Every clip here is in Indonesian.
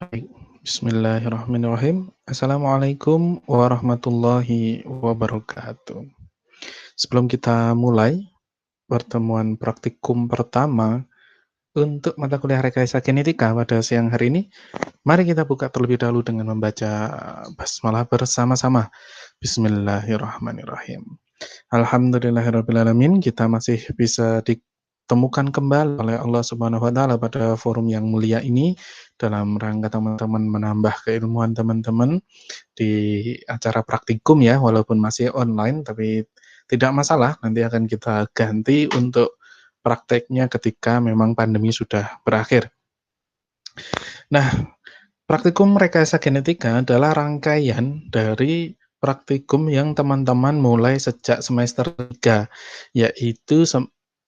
Baik, bismillahirrahmanirrahim. Assalamualaikum warahmatullahi wabarakatuh. Sebelum kita mulai pertemuan praktikum pertama untuk mata kuliah rekayasa genetika pada siang hari ini, mari kita buka terlebih dahulu dengan membaca basmalah bersama-sama. Bismillahirrahmanirrahim. Alhamdulillahirrabbilalamin, kita masih bisa ditemukan kembali oleh Allah Subhanahu wa Ta'ala pada forum yang mulia ini dalam rangka teman-teman menambah keilmuan teman-teman di acara praktikum ya, walaupun masih online, tapi tidak masalah, nanti akan kita ganti untuk prakteknya ketika memang pandemi sudah berakhir. Nah, praktikum rekayasa genetika adalah rangkaian dari praktikum yang teman-teman mulai sejak semester 3, yaitu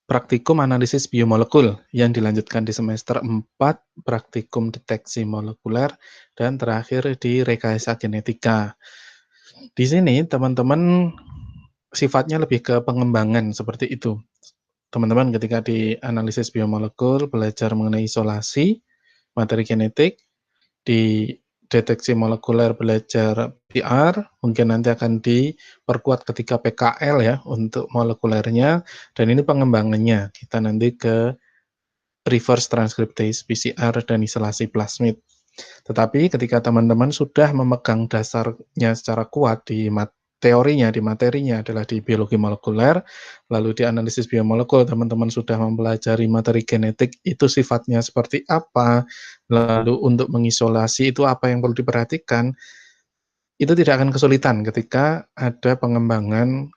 praktikum analisis biomolekul yang dilanjutkan di semester 4, praktikum deteksi molekuler, dan terakhir di rekayasa genetika. Di sini teman-teman sifatnya lebih ke pengembangan seperti itu. Teman-teman ketika di analisis biomolekul belajar mengenai isolasi, materi genetik, di deteksi molekuler belajar PCR, mungkin nanti akan diperkuat ketika PKL ya untuk molekulernya, dan ini pengembangannya. Kita nanti ke reverse transcriptase, PCR, dan isolasi plasmid. Tetapi ketika teman-teman sudah memegang dasarnya secara kuat di teorinya, di materinya adalah di biologi molekuler, lalu di analisis biomolekul teman-teman sudah mempelajari materi genetik itu sifatnya seperti apa, lalu untuk mengisolasi itu apa yang perlu diperhatikan, itu tidak akan kesulitan ketika ada pengembangan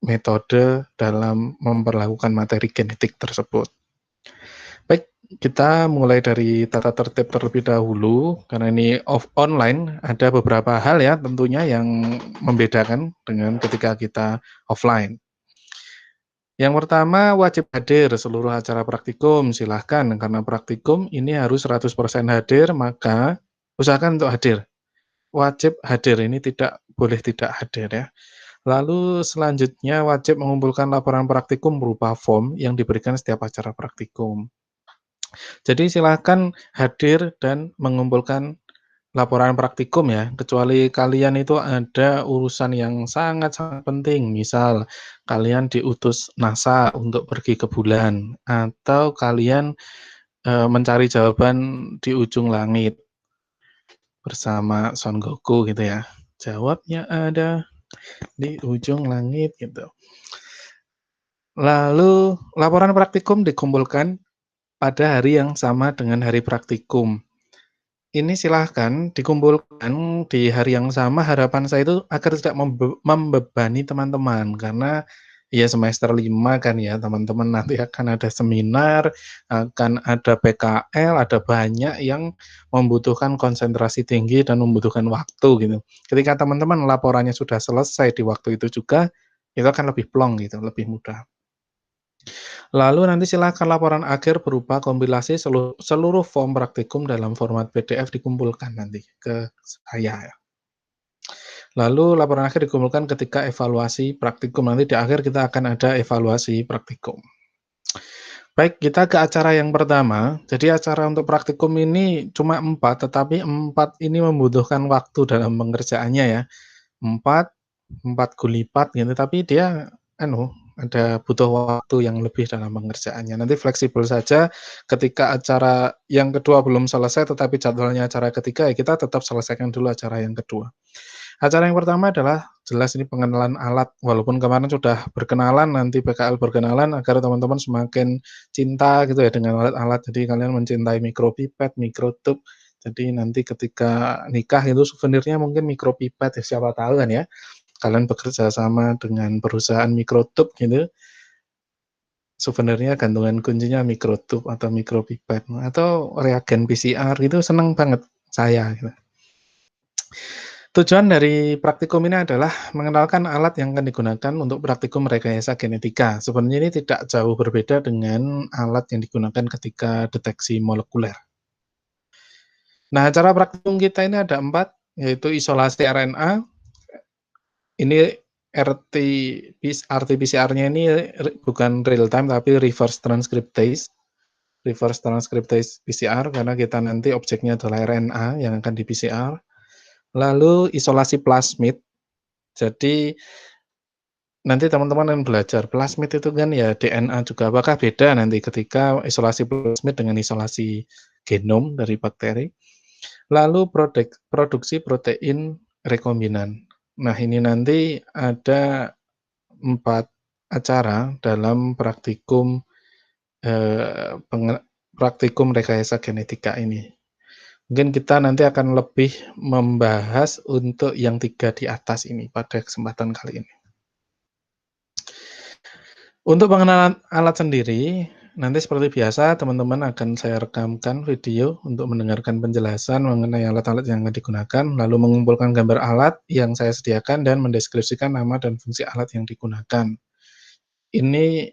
metode dalam memperlakukan materi genetik tersebut. Baik, kita mulai dari tata tertib terlebih dahulu, karena ini online, ada beberapa hal ya tentunya yang membedakan dengan ketika kita offline. Yang pertama, wajib hadir seluruh acara praktikum, silahkan, karena praktikum ini harus 100% hadir, maka usahakan untuk hadir. Wajib hadir, ini tidak boleh tidak hadir ya. Lalu selanjutnya wajib mengumpulkan laporan praktikum berupa form yang diberikan setiap acara praktikum. Jadi silakan hadir dan mengumpulkan laporan praktikum ya, kecuali kalian itu ada urusan yang sangat-sangat penting, misal kalian diutus NASA untuk pergi ke bulan, atau kalian mencari jawaban di ujung langit bersama Son Goku gitu ya. Jawabnya ada di ujung langit gitu. Lalu laporan praktikum dikumpulkan pada hari yang sama dengan hari praktikum. Ini silahkan dikumpulkan di hari yang sama, harapan saya itu agar tidak membebani teman-teman, karena ya semester 5 kan ya, teman-teman nanti akan ada seminar, akan ada PKL, ada banyak yang membutuhkan konsentrasi tinggi dan membutuhkan waktu gitu. Ketika teman-teman laporannya sudah selesai di waktu itu juga, itu akan lebih plong gitu, lebih mudah. Lalu nanti silakan laporan akhir berupa kompilasi seluruh form praktikum dalam format PDF dikumpulkan nanti ke saya ya. Lalu laporan akhir dikumpulkan ketika evaluasi praktikum, nanti di akhir kita akan ada evaluasi praktikum. Baik, kita ke acara yang pertama. Jadi acara untuk praktikum ini cuma 4, tetapi 4 ini membutuhkan waktu dalam pengerjaannya ya. 4, 4 gulipat gitu, tapi dia ada butuh waktu yang lebih dalam pengerjaannya. Nanti fleksibel saja ketika acara yang kedua belum selesai, tetapi jadwalnya acara ketiga, ya kita tetap selesaikan dulu acara yang kedua. Acara yang pertama adalah jelas ini pengenalan alat, walaupun kemarin sudah berkenalan, nanti PKL berkenalan agar teman-teman semakin cinta gitu ya dengan alat-alat. Jadi kalian mencintai mikropipet, mikrotube. Jadi nanti ketika nikah itu souvenirnya mungkin mikropipet ya, siapa tahu kan ya. Kalian bekerja sama dengan perusahaan mikrotube gitu, souvenirnya gantungan kuncinya mikrotube atau mikropipet atau reagen PCR gitu, seneng banget saya gitu. Tujuan dari praktikum ini adalah mengenalkan alat yang akan digunakan untuk praktikum rekayasa genetika. Sebenarnya ini tidak jauh berbeda dengan alat yang digunakan ketika deteksi molekuler. Nah, cara praktikum kita ini ada 4, yaitu isolasi RNA. Ini RT-PCR-nya ini bukan real time tapi reverse transcriptase. reverse transcriptase PCR karena kita nanti objeknya adalah RNA yang akan di PCR. Lalu isolasi plasmid. Jadi nanti teman-teman akan belajar plasmid itu kan ya DNA juga. Apakah beda nanti ketika isolasi plasmid dengan isolasi genom dari bakteri? Lalu produksi protein rekombinan. Nah, ini nanti ada 4 acara dalam praktikum, praktikum rekayasa genetika ini. Mungkin kita nanti akan lebih membahas untuk yang 3 di atas ini pada kesempatan kali ini. Untuk pengenalan alat sendiri, nanti seperti biasa teman-teman akan saya rekamkan video untuk mendengarkan penjelasan mengenai alat-alat yang akan digunakan, lalu mengumpulkan gambar alat yang saya sediakan dan mendeskripsikan nama dan fungsi alat yang digunakan. Ini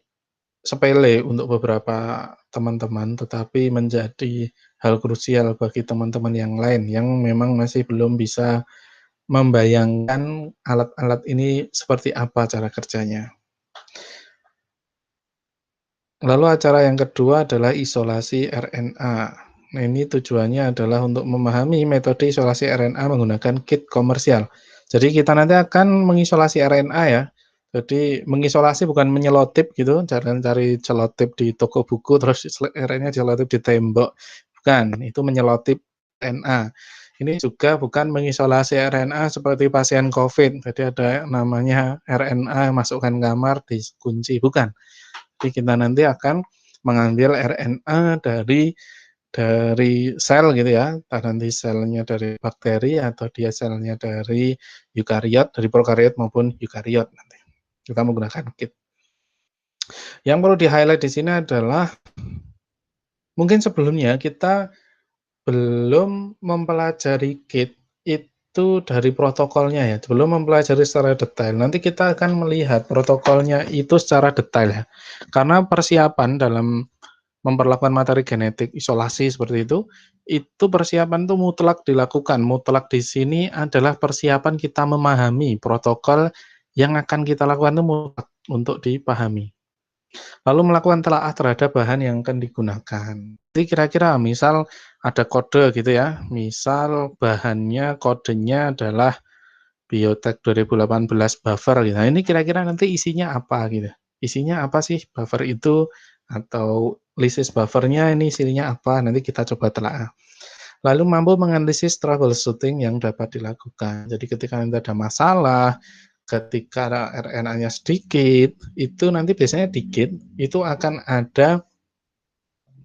sepele untuk beberapa teman-teman, tetapi menjadi hal krusial bagi teman-teman yang lain yang memang masih belum bisa membayangkan alat-alat ini seperti apa cara kerjanya. Lalu acara yang kedua adalah isolasi RNA. Nah, ini tujuannya adalah untuk memahami metode isolasi RNA menggunakan kit komersial. Jadi kita nanti akan mengisolasi RNA ya. Jadi mengisolasi bukan menyelotip gitu, jangan cari celotip di toko buku terus RNA celotip di tembok. Bukan, itu menyelotip RNA. Ini juga bukan mengisolasi RNA seperti pasien COVID. Jadi ada namanya RNA masukkan kamar dikunci, bukan. Jadi kita nanti akan mengambil RNA dari sel gitu ya, entah nanti selnya dari bakteri atau dia selnya dari eukariot, dari prokariot maupun eukariot nanti. Kita menggunakan kit. Yang perlu di-highlight di sini adalah mungkin sebelumnya kita belum mempelajari kit itu dari protokolnya ya, belum mempelajari secara detail. Nanti kita akan melihat protokolnya itu secara detail ya. Karena persiapan dalam memperlakukan materi genetik isolasi seperti itu persiapan itu mutlak dilakukan. Mutlak di sini adalah persiapan kita memahami protokol yang akan kita lakukan itu mutlak untuk dipahami. Lalu melakukan telaah terhadap bahan yang akan digunakan. Jadi kira-kira misal ada kode gitu ya, misal bahannya kodenya adalah Biotek 2018 buffer gitu. Nah, ini kira-kira nanti isinya apa gitu. Isinya apa sih buffer itu atau lisis buffernya ini isinya apa, nanti kita coba telaah. Lalu mampu menganalisis troubleshooting yang dapat dilakukan. Jadi ketika nanti ada masalah, ketika RNA-nya sedikit, itu nanti biasanya dikit, itu akan ada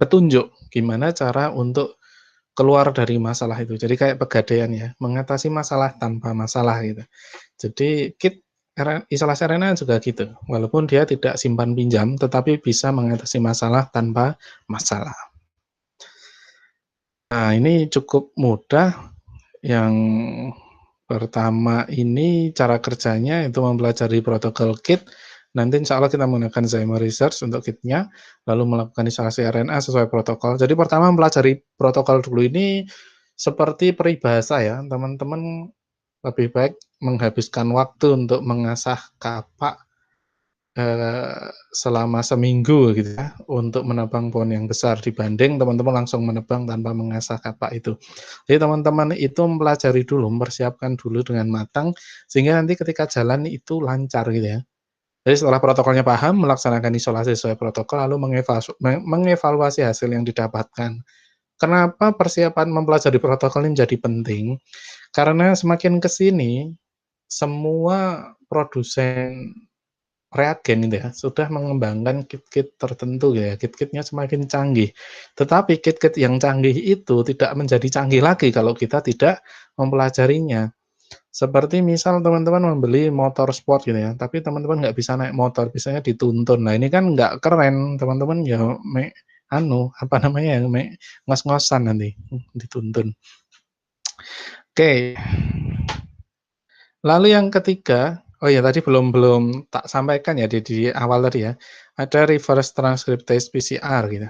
petunjuk gimana cara untuk keluar dari masalah itu. Jadi kayak pegadaian ya, mengatasi masalah tanpa masalah gitu. Jadi kit isolasi RNA juga gitu, walaupun dia tidak simpan pinjam, tetapi bisa mengatasi masalah tanpa masalah. Nah, ini cukup mudah. Yang pertama ini cara kerjanya itu mempelajari protokol kit. Nanti insya Allah kita menggunakan Zymo Research untuk kitnya, lalu melakukan isolasi RNA sesuai protokol. Jadi pertama mempelajari protokol dulu ini seperti peribahasa ya, teman-teman lebih baik menghabiskan waktu untuk mengasah kapak selama seminggu gitu ya, untuk menebang pohon yang besar dibanding teman-teman langsung menebang tanpa mengasah kapak itu. Jadi teman-teman itu mempelajari dulu, mempersiapkan dulu dengan matang, sehingga nanti ketika jalan itu lancar gitu ya. Jadi setelah protokolnya paham, melaksanakan isolasi sesuai protokol, lalu mengevaluasi hasil yang didapatkan. Kenapa persiapan mempelajari protokol ini menjadi penting? Karena semakin ke sini, semua produsen reagen itu ya, sudah mengembangkan kit-kit tertentu ya, kit-kitnya semakin canggih. Tetapi kit-kit yang canggih itu tidak menjadi canggih lagi kalau kita tidak mempelajarinya. Seperti misal teman-teman membeli motor sport gitu ya, tapi teman-teman nggak bisa naik motor, biasanya dituntun. Nah ini kan nggak keren, teman-teman ya apa namanya ya, ngos-ngosan nanti, dituntun. Oke. Lalu yang ketiga, oh ya tadi belum tak sampaikan ya di awal tadi ya, ada reverse transcriptase PCR gitu.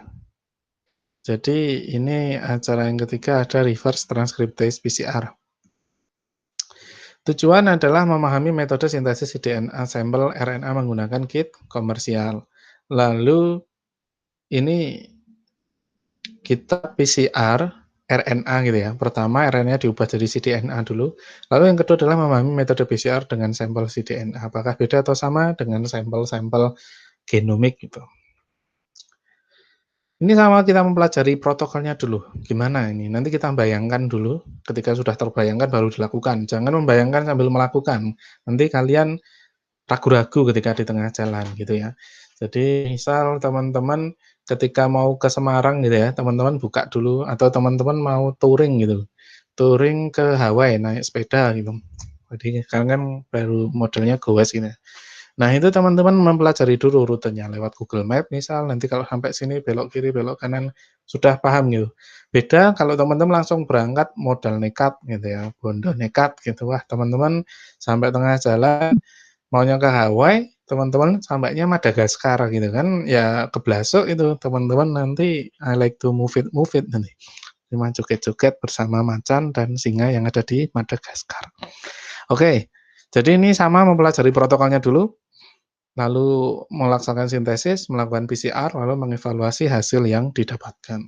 Jadi ini acara yang ketiga ada reverse transcriptase PCR. Tujuan adalah memahami metode sintesis DNA sampel RNA menggunakan kit komersial. Lalu ini kita PCR RNA gitu ya. Pertama RNA diubah jadi cDNA dulu, lalu yang kedua adalah memahami metode PCR dengan sampel cDNA. Apakah beda atau sama dengan sampel-sampel genomik gitu. Ini sama kita mempelajari protokolnya dulu, gimana ini, nanti kita bayangkan dulu, ketika sudah terbayangkan baru dilakukan, jangan membayangkan sambil melakukan, nanti kalian ragu-ragu ketika di tengah jalan gitu ya. Jadi misal teman-teman ketika mau ke Semarang gitu ya, teman-teman buka dulu atau teman-teman mau touring gitu. Touring ke Hawaii naik sepeda gitu. Jadi sekarang kan baru modelnya goes gitu. Nah, itu teman-teman mempelajari dulu rutenya lewat Google Map misal, nanti kalau sampai sini belok kiri, belok kanan, sudah paham gitu. Beda kalau teman-teman langsung berangkat modal nekat gitu ya, bondo nekat gitu. Wah, teman-teman sampai tengah jalan maunya ke Hawaii, teman-teman sampainya Madagaskar gitu kan, ya keblasuk itu teman-teman nanti I like to move it nanti. Cuma joget-joget bersama macan dan singa yang ada di Madagaskar. Oke, jadi ini sama mempelajari protokolnya dulu, lalu melaksanakan sintesis, melakukan PCR, lalu mengevaluasi hasil yang didapatkan.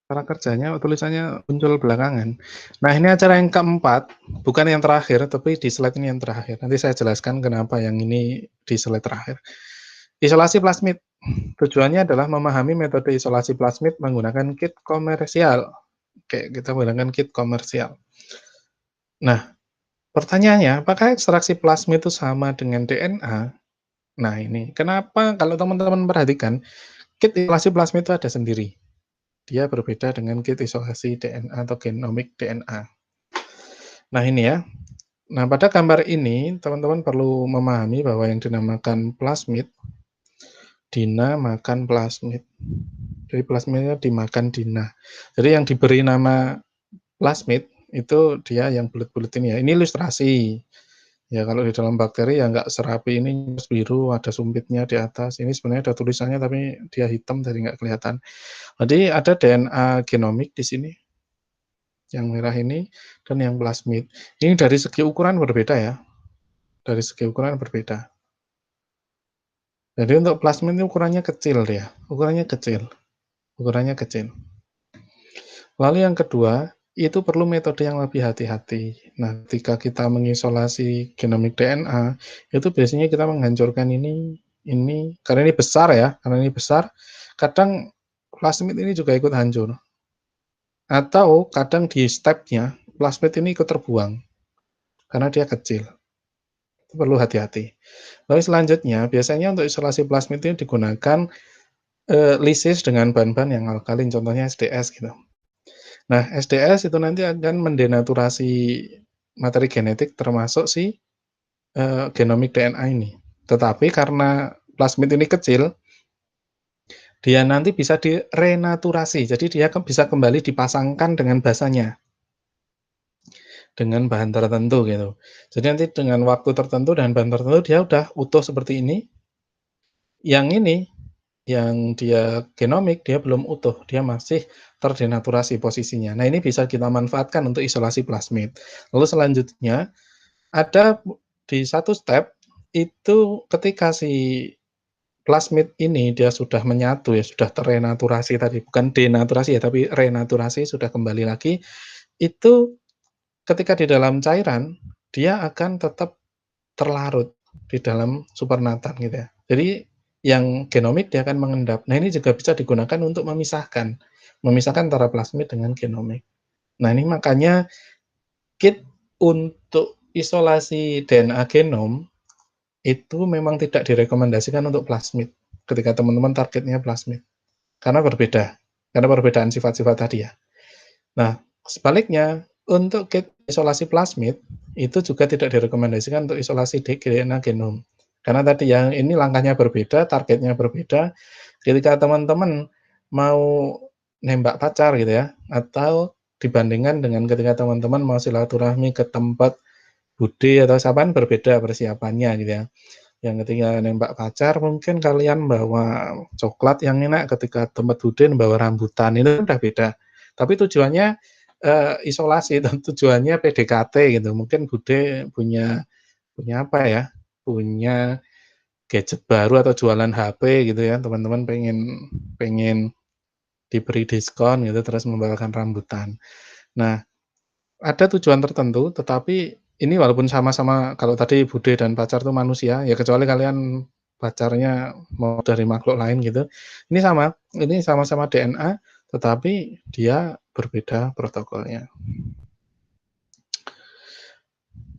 Cara kerjanya, tulisannya muncul belakangan. Nah, ini acara yang keempat, bukan yang terakhir, tapi di slide ini yang terakhir. Nanti saya jelaskan kenapa yang ini di slide terakhir. Isolasi plasmid. Tujuannya adalah memahami metode isolasi plasmid menggunakan kit komersial. Oke, kita menggunakan kit komersial. Nah, pertanyaannya, apakah ekstraksi plasmid itu sama dengan DNA? Nah, ini kenapa kalau teman-teman perhatikan, kit isolasi plasmid itu ada sendiri. Dia berbeda dengan kit isolasi DNA atau genomik DNA. Nah, ini ya. Nah, pada gambar ini, teman-teman perlu memahami bahwa yang dinamakan plasmid, Dina makan plasmid. Jadi plasmidnya dimakan Dina. Jadi yang diberi nama plasmid, itu dia yang bulat-bulat ini ya. Ini ilustrasi. Ya, kalau di dalam bakteri ya nggak serapi ini biru, ada sumpitnya di atas. Ini sebenarnya ada tulisannya tapi dia hitam jadi nggak kelihatan. Jadi ada DNA genomik di sini, yang merah ini, dan yang plasmid. Ini dari segi ukuran berbeda ya. Dari segi ukuran berbeda. Jadi untuk plasmid ini ukurannya kecil dia. Ukurannya kecil. Ukurannya kecil. Lalu yang kedua, itu perlu metode yang lebih hati-hati. Nah, ketika kita mengisolasi genomik DNA, itu biasanya kita menghancurkan ini, karena ini besar ya, karena ini besar, kadang plasmid ini juga ikut hancur. Atau kadang di step-nya, plasmid ini ikut terbuang, karena dia kecil. Itu perlu hati-hati. Lalu selanjutnya, biasanya untuk isolasi plasmid ini digunakan lisis dengan bahan-bahan yang alkalin, contohnya SDS gitu. Nah, SDS itu nanti akan mendenaturasi materi genetik termasuk si genomik DNA ini. Tetapi karena plasmid ini kecil, dia nanti bisa direnaturasi. Jadi dia bisa kembali dipasangkan dengan basanya. Dengan bahan tertentu gitu. Jadi nanti dengan waktu tertentu dan bahan tertentu dia udah utuh seperti ini. Yang ini, yang dia genomik, dia belum utuh, dia masih terdenaturasi posisinya. Nah, ini bisa kita manfaatkan untuk isolasi plasmid. Lalu selanjutnya, ada di satu step, itu ketika si plasmid ini dia sudah menyatu ya, sudah terenaturasi tadi, bukan denaturasi ya, tapi renaturasi, sudah kembali lagi, itu ketika di dalam cairan, dia akan tetap terlarut di dalam supernatan gitu ya. Jadi yang genomik dia akan mengendap. Nah, ini juga bisa digunakan untuk memisahkan antara plasmid dengan genomik. Nah, ini makanya kit untuk isolasi DNA genom itu memang tidak direkomendasikan untuk plasmid ketika teman-teman targetnya plasmid. Karena perbedaan sifat-sifat tadi ya. Nah, sebaliknya untuk kit isolasi plasmid itu juga tidak direkomendasikan untuk isolasi DNA genom. Karena tadi yang ini langkahnya berbeda, targetnya berbeda. Ketika teman-teman mau nembak pacar gitu ya, atau dibandingkan dengan ketika teman-teman mau silaturahmi ke tempat bude atau sapaan berbeda persiapannya gitu ya. Yang ketika nembak pacar mungkin kalian bawa coklat yang enak, ketika tempat bude bawa rambutan, itu udah beda. Tapi tujuannya isolasi dan tujuannya PDKT gitu. Mungkin bude punya punya apa ya, punya gadget baru atau jualan HP gitu ya, teman-teman pengen pengen diberi diskon gitu, terus membawakan rambutan. Nah, ada tujuan tertentu, tetapi ini walaupun sama-sama kalau tadi bude dan pacar itu manusia, ya kecuali kalian pacarnya mau dari makhluk lain gitu. Ini sama, ini sama-sama DNA, tetapi dia berbeda protokolnya.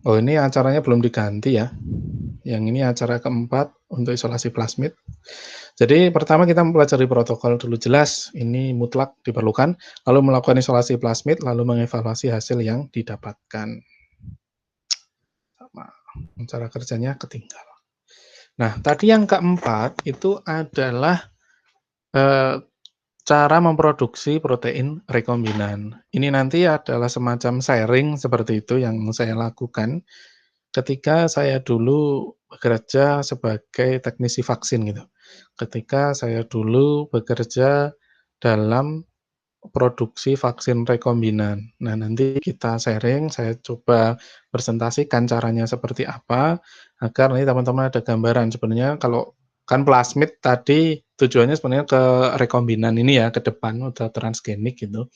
Oh, ini acaranya belum diganti ya. Yang ini acara keempat untuk isolasi plasmid. Jadi pertama kita mempelajari protokol dulu, jelas ini mutlak diperlukan, lalu melakukan isolasi plasmid, lalu mengevaluasi hasil yang didapatkan. Sama, cara kerjanya ketinggalan. Nah, tadi yang keempat itu adalah, eee, cara memproduksi protein rekombinan. Ini nanti adalah semacam sharing seperti itu yang saya lakukan ketika saya dulu bekerja sebagai teknisi vaksin gitu. Ketika saya dulu bekerja dalam produksi vaksin rekombinan. Nah, nanti kita sharing, saya coba presentasikan caranya seperti apa, agar nanti teman-teman ada gambaran. Sebenarnya kalau kan plasmid tadi tujuannya sebenarnya ke rekombinan ini ya, ke depan udah transgenik gitu.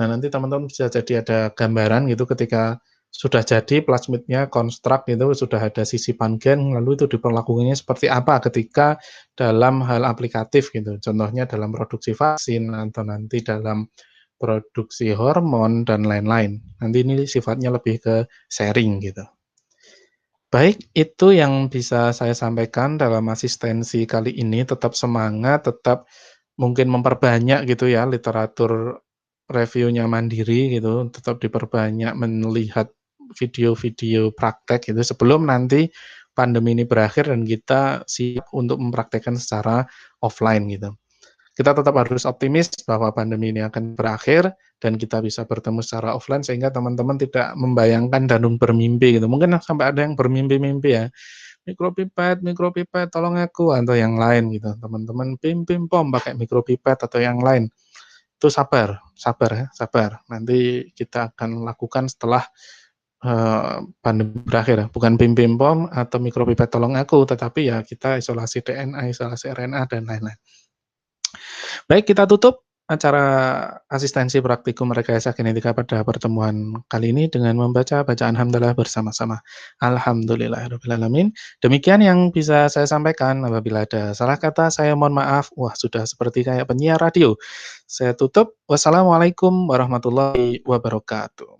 Nah, nanti teman-teman bisa jadi ada gambaran gitu ketika sudah jadi plasmidnya konstruk itu, sudah ada sisipan gen, lalu itu diperlakukannya seperti apa ketika dalam hal aplikatif gitu. Contohnya dalam produksi vaksin atau nanti dalam produksi hormon dan lain-lain. Nanti ini sifatnya lebih ke sharing gitu. Baik, itu yang bisa saya sampaikan dalam asistensi kali ini. Tetap semangat, tetap mungkin memperbanyak gitu ya literatur reviewnya mandiri gitu, tetap diperbanyak melihat video-video praktek gitu sebelum nanti pandemi ini berakhir dan kita siap untuk mempraktekkan secara offline gitu. Kita tetap harus optimis bahwa pandemi ini akan berakhir dan kita bisa bertemu secara offline sehingga teman-teman tidak membayangkan dan bermimpi gitu. Mungkin sampai ada yang bermimpi-mimpi ya, "Mikropipet, tolong aku," atau yang lain gitu. Teman-teman, "Pim pim pom," pakai mikropipet atau yang lain. Itu sabar, sabar ya, sabar. Nanti kita akan lakukan setelah, pandemi berakhir ya. Bukan "Pim pim pom" atau mikropipet tolong aku, tetapi ya kita isolasi DNA, isolasi RNA, dan lain-lain. Baik, kita tutup acara asistensi praktikum rekayasa genetika pada pertemuan kali ini dengan membaca bacaan hamdalah bersama-sama. Alhamdulillahirrahmanirrahim. Demikian yang bisa saya sampaikan. Apabila ada salah kata, saya mohon maaf. Wah, sudah seperti kayak penyiar radio. Saya tutup. Wassalamualaikum warahmatullahi wabarakatuh.